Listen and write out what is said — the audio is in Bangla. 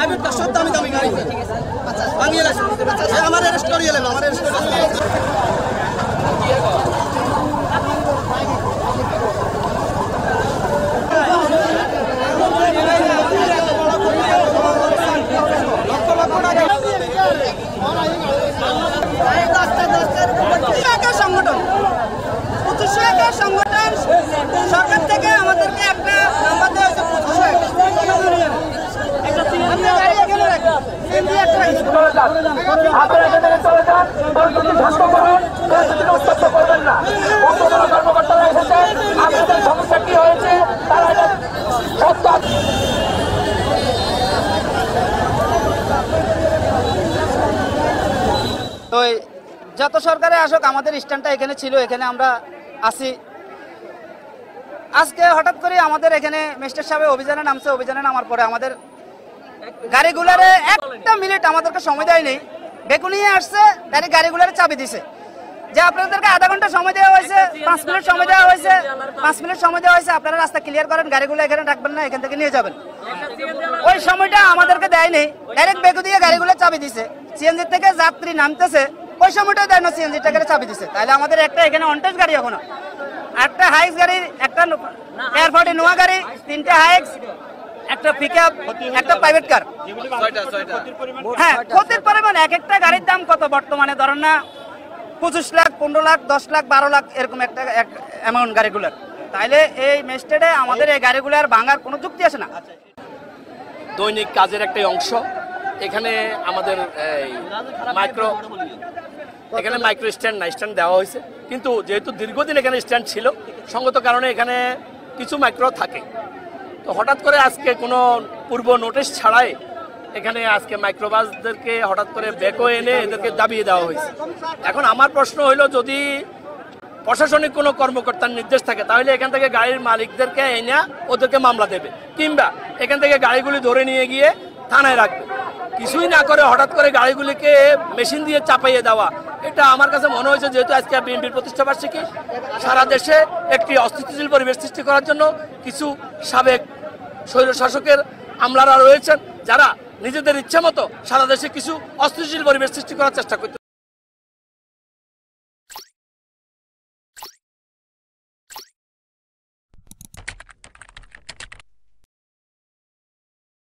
প্রাইভেট কার সব দামি দামি গাড়ি ভাঙিয়ে লাগছে আমার অ্যারেস্ট করিয়ে এলেন আমার অ্যারেস্ট সংগঠন 2500 সংগঠন সরকার থেকে আমাদেরকে একটা নাম্বার দেওয়া হয়েছে 2500 তো যত সরকারে আসুক আমাদের স্ট্যান্ডটা এখানে ছিল, এখানে আমরা আসি। আজকে হঠাৎ করে আমাদের এখানে মিস্টার সাহেব অভিযানে নামছে, অভিযানে নামার পরে আমাদের গাড়িগুলারে একটা মিনিট আমাদেরকে সময় দেয়নি, বেকু নিয়ে আসছে, ডাইরেক্ট গাড়িগুলারে চাবি দিছে যে আপনাদেরকে আধা ঘন্টা সময় দেওয়া হয়েছে, 5 মিনিট সময় দেওয়া হয়েছে, 5 মিনিট সময় দেওয়া হয়েছে, আপনারা রাস্তা ক্লিয়ার করেন, গাড়িগুলো এখানে রাখবেন না, এখান থেকে নিয়ে যাবেন। ওই সময়টা আমাদেরকে দেয়নি, ডাইরেক্ট বেকু দিয়ে গাড়িগুলো চাবি দিছে। সিএনজি থেকে যাত্রী নামতেছে ওই সময়টা দেয় না, সিএনজি টাকারে চাবি দিছে। তাহলে আমাদের একটা এখানে অনটেজ গাড়ি, এখনো একটা হাইক্স গাড়ি, একটা এয়ারপোর্টে নোয়া গাড়ি, 3টে হাইক্স, একটা পিকআপ, একটা প্রাইভেট কার। হ্যাঁ, ক্ষতির পরিমাণ এক একটা গাড়ির দাম কত বর্তমানে ধরেন না 25 লাখ, 15 লাখ, 10 লাখ, 12 লাখ এরকম একটা অ্যামাউন্ট গাড়িগুলোর। তাইলে এই মেস্টেডে আমাদের এই গাড়িগুলোর ভাঙার কোনো যুক্তি আছে না। দৈনিক কাজের একটাই অংশ। এখানে আমাদের মাইক্রো স্ট্যান্ড না, স্ট্যান্ড দেওয়া হয়েছে, কিন্তু যেহেতু দীর্ঘদিন এখানে স্ট্যান্ড ছিল, সঙ্গত কারণে এখানে কিছু মাইক্রো থাকে। তো হঠাৎ করে আজকে কোনো পূর্ব নোটিশ ছাড়াই এখানে আজকে মাইক্রোবাসদেরকে হঠাৎ করে বেকো এনে এদেরকে দাবিয়ে দেওয়া হয়েছে। এখন আমার প্রশ্ন হইল, যদি প্রশাসনিক কোনো কর্মকর্তার নির্দেশ থাকে তাহলে এখান থেকে গাড়ির মালিকদেরকে এনে ওদেরকে মামলা দেবে, কিংবা এখান থেকে গাড়িগুলি ধরে নিয়ে গিয়ে থানায় রাখবে। কিছুই না করে হঠাৎ করে গাড়িগুলিকে মেশিন দিয়ে চাপাইয়ে দেওয়া, এটা আমার কাছে মনে হয়েছে, যেহেতু আজকে বিএনপির প্রতিষ্ঠাবার্ষিকী, সারা দেশে একটি অস্থিতিশীল পরিবেশ সৃষ্টি করার জন্য কিছু সাবেক স্বৈরশাসকের আমলারা রয়েছেন, যারা নিজেদের ইচ্ছা মতো সারা দেশে কিছু অস্থিতিশীল পরিবেশ সৃষ্টি করার চেষ্টা করতে